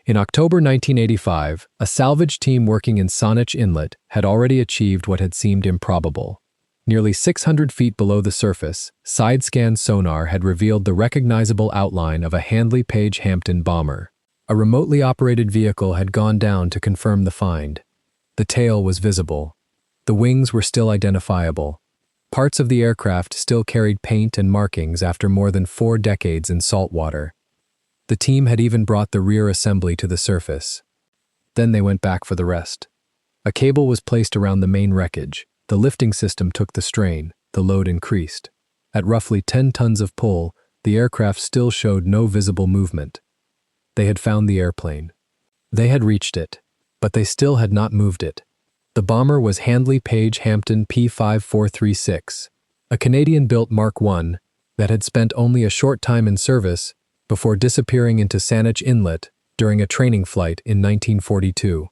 In October 1985, a salvage team working in Saanich Inlet had already achieved what had seemed improbable. Nearly 600 feet below the surface, side-scan sonar had revealed the recognizable outline of a Handley Page Hampden bomber. A remotely operated vehicle had gone down to confirm the find. The tail was visible. The wings were still identifiable. Parts of the aircraft still carried paint and markings after more than 4 decades in salt water. The team had even brought the rear assembly to the surface. Then they went back for the rest. A cable was placed around the main wreckage. The lifting system took the strain. The load increased. At roughly 10 tons of pull, the aircraft still showed no visible movement. They had found the airplane. They had reached it, but they still had not moved it. The bomber was Handley Page Hampden P5436, a Canadian-built Mark I that had spent only a short time in service before disappearing into Saanich Inlet during a training flight in 1942.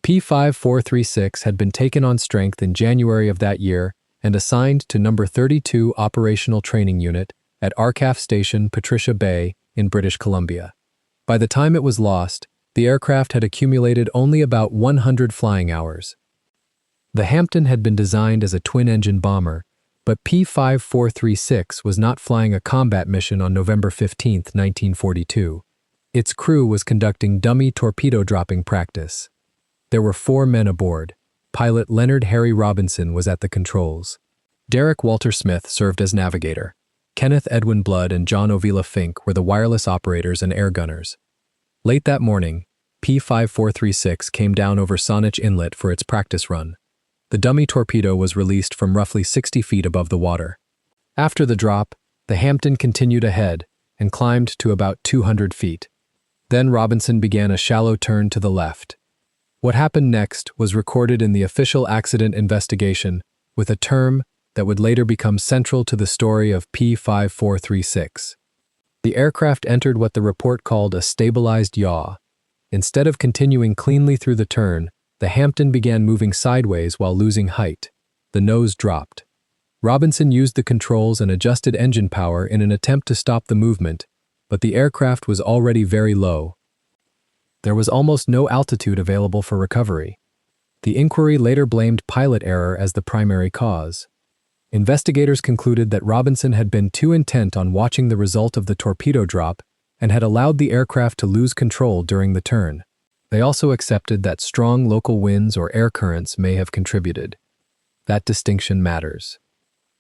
P5436 had been taken on strength in January of that year and assigned to No. 32 Operational Training Unit at RCAF Station Patricia Bay in British Columbia. By the time it was lost, the aircraft had accumulated only about 100 flying hours. The Hampton had been designed as a twin-engine bomber, but P5436 was not flying a combat mission on November 15, 1942. Its crew was conducting dummy torpedo dropping practice. There were 4 men aboard. Pilot Leonard Harry Robinson was at the controls. Derek Walter Smith served as navigator. Kenneth Edwin Blood and John Ovila Fink were the wireless operators and air gunners. Late that morning, P5436 came down over Saanich Inlet for its practice run. The dummy torpedo was released from roughly 60 feet above the water. After the drop, the Hampton continued ahead and climbed to about 200 feet. Then Robinson began a shallow turn to the left. What happened next was recorded in the official accident investigation with a term that would later become central to the story of P5436. The aircraft entered what the report called a stabilized yaw. Instead of continuing cleanly through the turn, the Hampton began moving sideways while losing height. The nose dropped. Robinson used the controls and adjusted engine power in an attempt to stop the movement, but the aircraft was already very low. There was almost no altitude available for recovery. The inquiry later blamed pilot error as the primary cause. Investigators concluded that Robinson had been too intent on watching the result of the torpedo drop and had allowed the aircraft to lose control during the turn. They also accepted that strong local winds or air currents may have contributed. That distinction matters.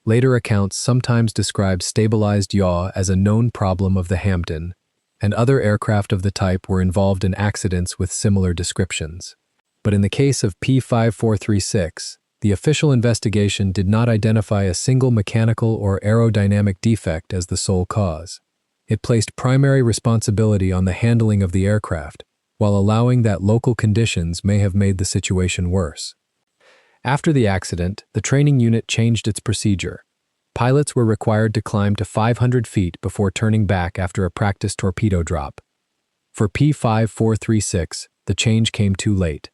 Later accounts sometimes describe stabilized yaw as a known problem of the Hampton, and other aircraft of the type were involved in accidents with similar descriptions. But in the case of P5436, the official investigation did not identify a single mechanical or aerodynamic defect as the sole cause. It placed primary responsibility on the handling of the aircraft, while allowing that local conditions may have made the situation worse. After the accident, the training unit changed its procedure. Pilots were required to climb to 500 feet before turning back after a practice torpedo drop. For P5436, the change came too late.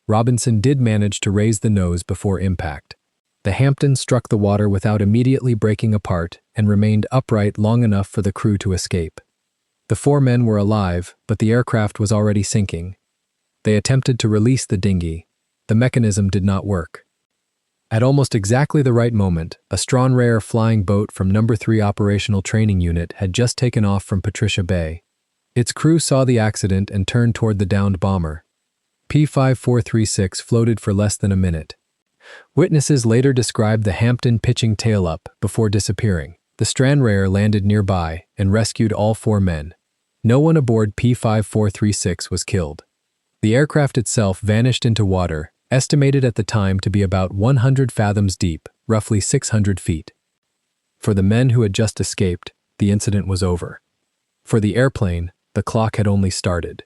Robinson did manage to raise the nose before impact. The Hampton struck the water without immediately breaking apart and remained upright long enough for the crew to escape. The 4 men were alive, but the aircraft was already sinking. They attempted to release the dinghy. The mechanism did not work. At almost exactly the right moment, a Stranraer flying boat from No. 3 Operational Training Unit had just taken off from Patricia Bay. Its crew saw the accident and turned toward the downed bomber. P5436 floated for less than a minute. Witnesses later described the Hampton pitching tail up before disappearing. The Stranraer landed nearby and rescued all 4 men. No one aboard P5436 was killed. The aircraft itself vanished into water, estimated at the time to be about 100 fathoms deep, roughly 600 feet. For the men who had just escaped, the incident was over. For the airplane, the clock had only started.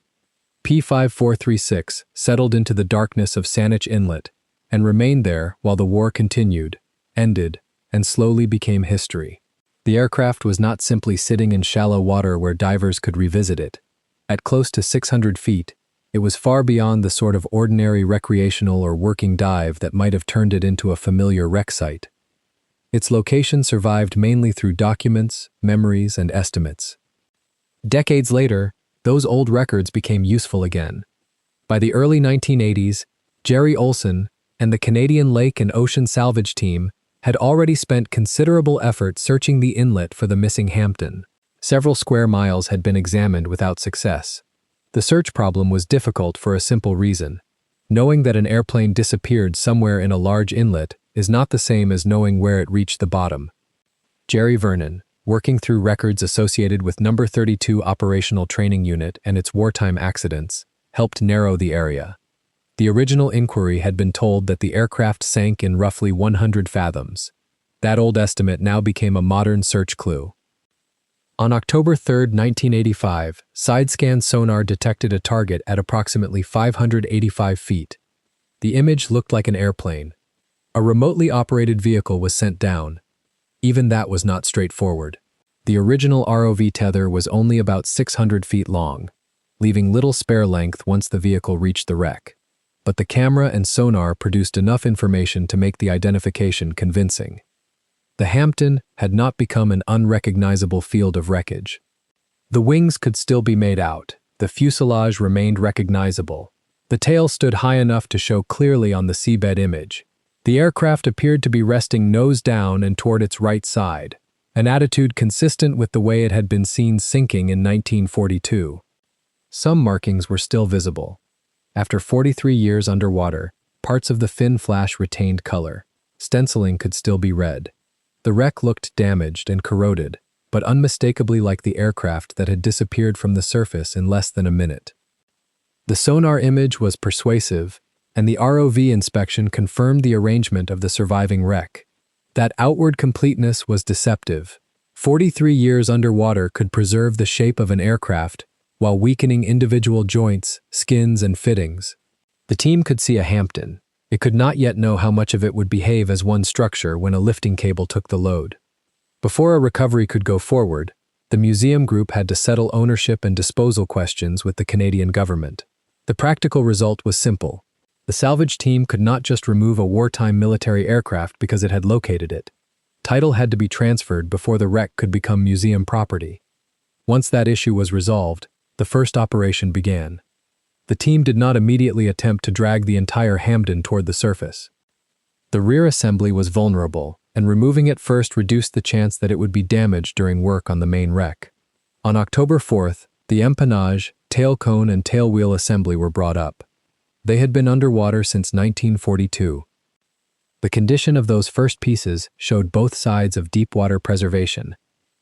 P5436 settled into the darkness of Saanich Inlet and remained there while the war continued, ended, and slowly became history. The aircraft was not simply sitting in shallow water where divers could revisit it. At close to 600 feet, it was far beyond the sort of ordinary recreational or working dive that might have turned it into a familiar wreck site. Its location survived mainly through documents, memories, and estimates. Decades later, those old records became useful again. By the early 1980s, Jerry Olson and the Canadian Lake and Ocean Salvage team had already spent considerable effort searching the inlet for the missing Hampton. Several square miles had been examined without success. The search problem was difficult for a simple reason. Knowing that an airplane disappeared somewhere in a large inlet is not the same as knowing where it reached the bottom. Jerry Vernon, working through records associated with No. 32 Operational Training Unit and its wartime accidents, helped narrow the area. The original inquiry had been told that the aircraft sank in roughly 100 fathoms. That old estimate now became a modern search clue. On October 3, 1985, side-scan sonar detected a target at approximately 585 feet. The image looked like an airplane. A remotely operated vehicle was sent down. Even that was not straightforward. The original ROV tether was only about 600 feet long, leaving little spare length once the vehicle reached the wreck. But the camera and sonar produced enough information to make the identification convincing. The Hampton had not become an unrecognizable field of wreckage. The wings could still be made out. The fuselage remained recognizable. The tail stood high enough to show clearly on the seabed image. The aircraft appeared to be resting nose down and toward its right side, an attitude consistent with the way it had been seen sinking in 1942. Some markings were still visible. After 43 years underwater, parts of the fin flash retained color. Stenciling could still be read. The wreck looked damaged and corroded, but unmistakably like the aircraft that had disappeared from the surface in less than a minute. The sonar image was persuasive, and the ROV inspection confirmed the arrangement of the surviving wreck. That outward completeness was deceptive. 43 years underwater could preserve the shape of an aircraft while weakening individual joints, skins, and fittings. The team could see a Hampton. It could not yet know how much of it would behave as one structure when a lifting cable took the load. Before a recovery could go forward, the museum group had to settle ownership and disposal questions with the Canadian government. The practical result was simple. The salvage team could not just remove a wartime military aircraft because it had located it. Title had to be transferred before the wreck could become museum property. Once that issue was resolved, the first operation began. The team did not immediately attempt to drag the entire Hampden toward the surface. The rear assembly was vulnerable, and removing it first reduced the chance that it would be damaged during work on the main wreck. On October 4th, the empennage, tail cone, and tail wheel assembly were brought up. They had been underwater since 1942. The condition of those first pieces showed both sides of deep water preservation.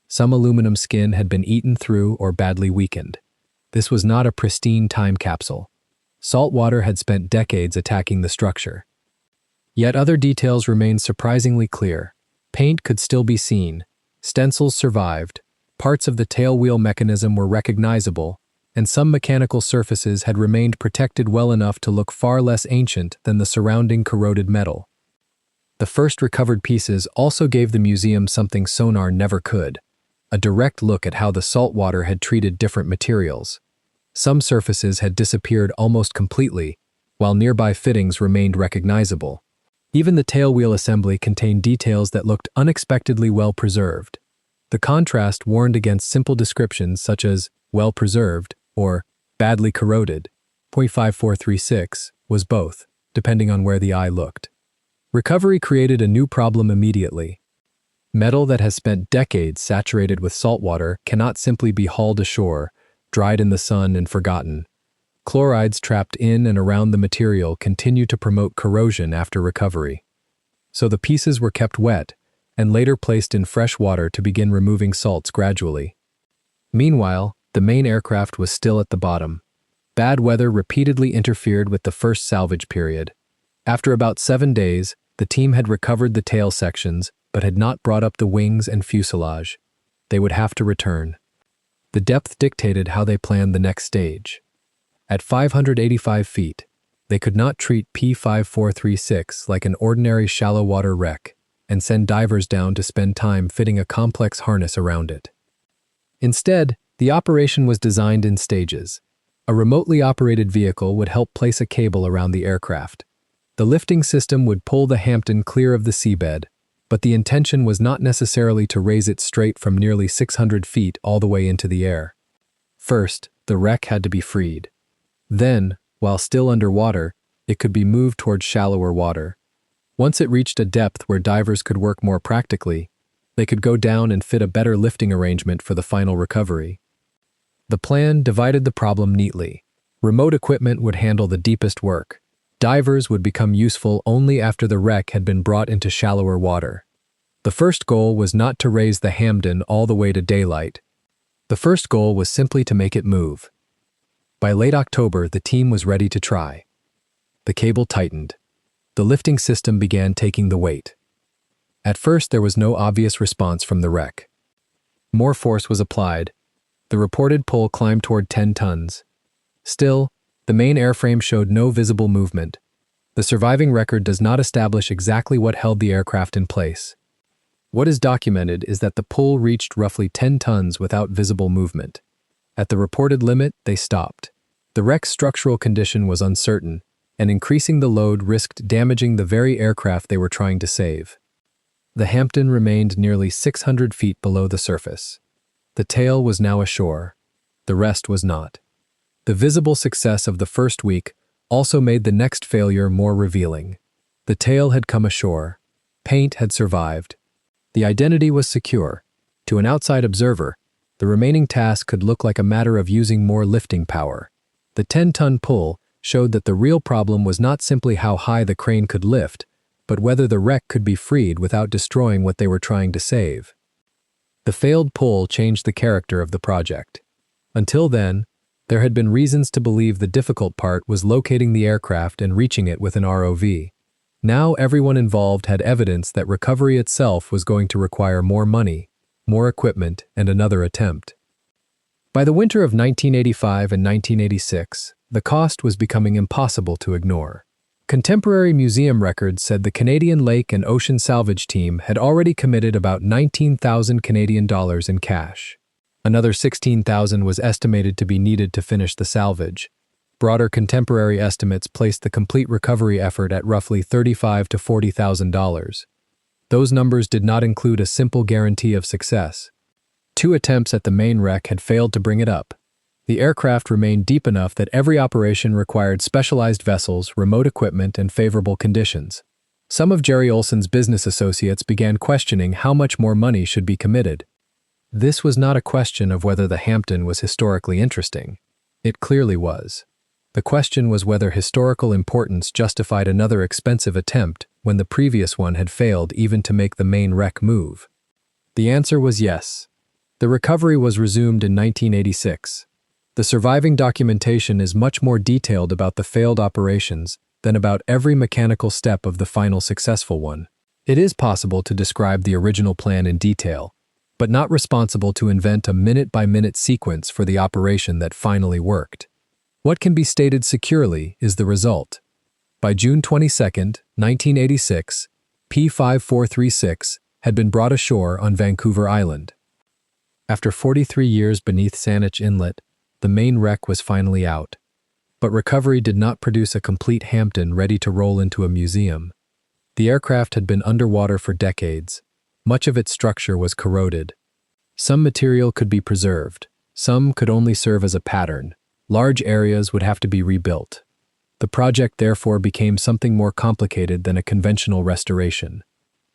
Some aluminum skin had been eaten through or badly weakened. This was not a pristine time capsule. Salt water had spent decades attacking the structure. Yet other details remained surprisingly clear. Paint could still be seen. Stencils survived. Parts of the tail wheel mechanism were recognizable, and some mechanical surfaces had remained protected well enough to look far less ancient than the surrounding corroded metal. The first recovered pieces also gave the museum something sonar never could: a direct look at how the salt water had treated different materials. Some surfaces had disappeared almost completely, while nearby fittings remained recognizable. Even the tail wheel assembly contained details that looked unexpectedly well preserved. The contrast warned against simple descriptions such as well preserved or badly corroded. .5436 was both, depending on where the eye looked. Recovery created a new problem immediately. Metal that has spent decades saturated with salt water cannot simply be hauled ashore, dried in the sun, and forgotten. Chlorides trapped in and around the material continue to promote corrosion after recovery. So the pieces were kept wet and later placed in fresh water to begin removing salts gradually. Meanwhile, the main aircraft was still at the bottom. Bad weather repeatedly interfered with the first salvage period. After about 7 days, the team had recovered the tail sections but had not brought up the wings and fuselage. They would have to return. The depth dictated how they planned the next stage. At 585 feet, they could not treat P5436 like an ordinary shallow water wreck and send divers down to spend time fitting a complex harness around it. Instead, the operation was designed in stages. A remotely operated vehicle would help place a cable around the aircraft. The lifting system would pull the Hampton clear of the seabed, but the intention was not necessarily to raise it straight from nearly 600 feet all the way into the air. First, the wreck had to be freed. Then, while still underwater, it could be moved towards shallower water. Once it reached a depth where divers could work more practically, they could go down and fit a better lifting arrangement for the final recovery. The plan divided the problem neatly. Remote equipment would handle the deepest work. Divers would become useful only after the wreck had been brought into shallower water. The first goal was not to raise the Hampden all the way to daylight. The first goal was simply to make it move. By late October, the team was ready to try. The cable tightened. The lifting system began taking the weight. At first, there was no obvious response from the wreck. More force was applied. The reported pull climbed toward 10 tons. Still, the main airframe showed no visible movement. The surviving record does not establish exactly what held the aircraft in place. What is documented is that the pull reached roughly 10 tons without visible movement. At the reported limit, they stopped. The wreck's structural condition was uncertain, and increasing the load risked damaging the very aircraft they were trying to save. The Hampton remained nearly 600 feet below the surface. The tail was now ashore. The rest was not. The visible success of the first week also made the next failure more revealing. The tail had come ashore. Paint had survived. The identity was secure. To an outside observer, the remaining task could look like a matter of using more lifting power. The 10-ton pull showed that the real problem was not simply how high the crane could lift, but whether the wreck could be freed without destroying what they were trying to save. The failed pull changed the character of the project. Until then, there had been reasons to believe the difficult part was locating the aircraft and reaching it with an ROV. Now everyone involved had evidence that recovery itself was going to require more money, more equipment, and another attempt. By the winter of 1985 and 1986, the cost was becoming impossible to ignore. Contemporary museum records said the Canadian Lake and Ocean Salvage team had already committed about 19,000 Canadian dollars in cash. Another 16,000 was estimated to be needed to finish the salvage. Broader contemporary estimates placed the complete recovery effort at roughly $35,000 to $40,000. Those numbers did not include a simple guarantee of success. 2 attempts at the main wreck had failed to bring it up. The aircraft remained deep enough that every operation required specialized vessels, remote equipment, and favorable conditions. Some of Jerry Olson's business associates began questioning how much more money should be committed. This was not a question of whether the Hampton was historically interesting. It clearly was. The question was whether historical importance justified another expensive attempt when the previous one had failed even to make the main wreck move. The answer was yes. The recovery was resumed in 1986. The surviving documentation is much more detailed about the failed operations than about every mechanical step of the final successful one. It is possible to describe the original plan in detail, but not responsible to invent a minute-by-minute sequence for the operation that finally worked. What can be stated securely is the result. By June 22, 1986, P5436 had been brought ashore on Vancouver Island. After 43 years beneath Saanich Inlet, the main wreck was finally out. But recovery did not produce a complete Hampton ready to roll into a museum. The aircraft had been underwater for decades. Much of its structure was corroded. Some material could be preserved. Some could only serve as a pattern. Large areas would have to be rebuilt. The project therefore became something more complicated than a conventional restoration.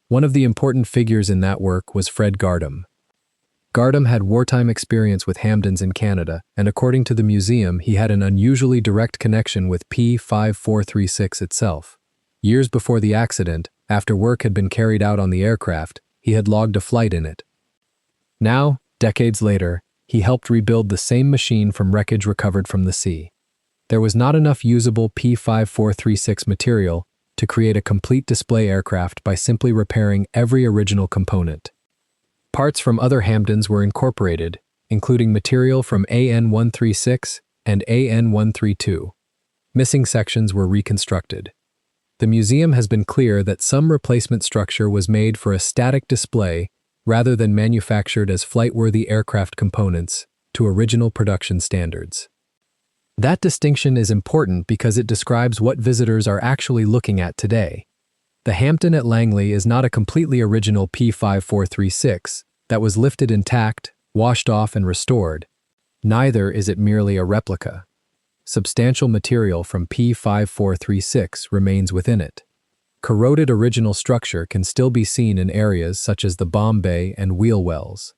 One of the important figures in that work was Fred Gardam. Gardam had wartime experience with Hampdens in Canada, and according to the museum, he had an unusually direct connection with P5436 itself. Years before the accident, after work had been carried out on the aircraft, he had logged a flight in it. Now, decades later, he helped rebuild the same machine from wreckage recovered from the sea. There was not enough usable P5436 material to create a complete display aircraft by simply repairing every original component. Parts from other Hampdens were incorporated, including material from AN-136 and AN-132. Missing sections were reconstructed. The museum has been clear that some replacement structure was made for a static display rather than manufactured as flight-worthy aircraft components to original production standards. That distinction is important because it describes what visitors are actually looking at today. The Hampton at Langley is not a completely original P5436 that was lifted intact, washed off, and restored. Neither is it merely a replica. Substantial material from P5436 remains within it. Corroded original structure can still be seen in areas such as the bomb bay and wheel wells.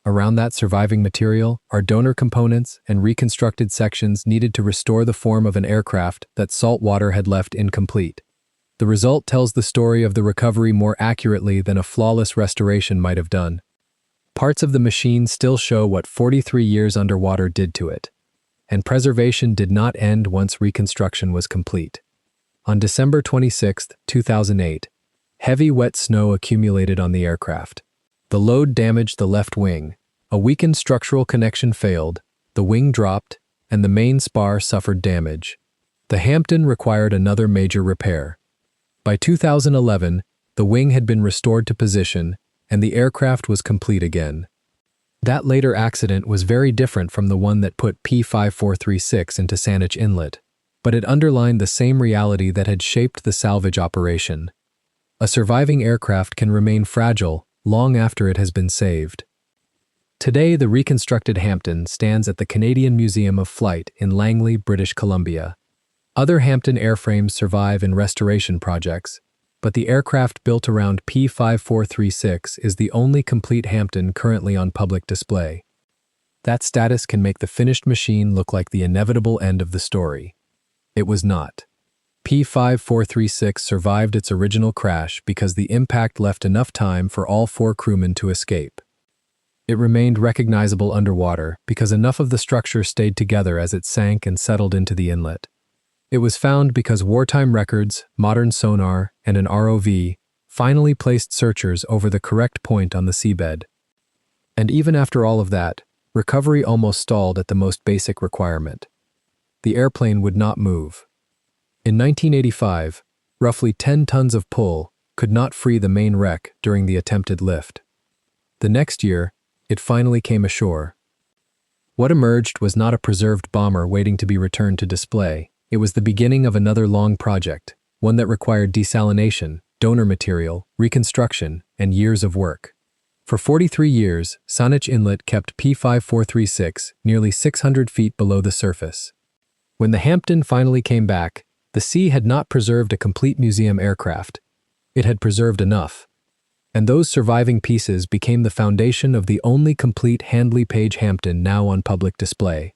Around that surviving material are donor components and reconstructed sections needed to restore the form of an aircraft that salt water had left incomplete. The result tells the story of the recovery more accurately than a flawless restoration might have done. Parts of the machine still show what 43 years underwater did to it, and preservation did not end once reconstruction was complete. On December 26, 2008, heavy wet snow accumulated on the aircraft. The load damaged the left wing, a weakened structural connection failed, the wing dropped, and the main spar suffered damage. The Hampton required another major repair. By 2011, the wing had been restored to position, and the aircraft was complete again. That later accident was very different from the one that put P5436 into Saanich Inlet, but it underlined the same reality that had shaped the salvage operation. A surviving aircraft can remain fragile long after it has been saved. Today, the reconstructed Hampton stands at the Canadian Museum of Flight in Langley, British Columbia. Other Hampton airframes survive in restoration projects, but the aircraft built around P5436 is the only complete Hampton currently on public display. That status can make the finished machine look like the inevitable end of the story. It was not. P5436 survived its original crash because the impact left enough time for all 4 crewmen to escape. It remained recognizable underwater because enough of the structure stayed together as it sank and settled into the inlet. It was found because wartime records, modern sonar, and an ROV finally placed searchers over the correct point on the seabed. And even after all of that, recovery almost stalled at the most basic requirement. The airplane would not move. In 1985, roughly 10 tons of pull could not free the main wreck during the attempted lift. The next year, it finally came ashore. What emerged was not a preserved bomber waiting to be returned to display. It was the beginning of another long project, one that required desalination, donor material, reconstruction, and years of work. For 43 years, Saanich Inlet kept P5436 nearly 600 feet below the surface. When the Hampton finally came back, the sea had not preserved a complete museum aircraft. It had preserved enough. And those surviving pieces became the foundation of the only complete Handley Page Hampden now on public display.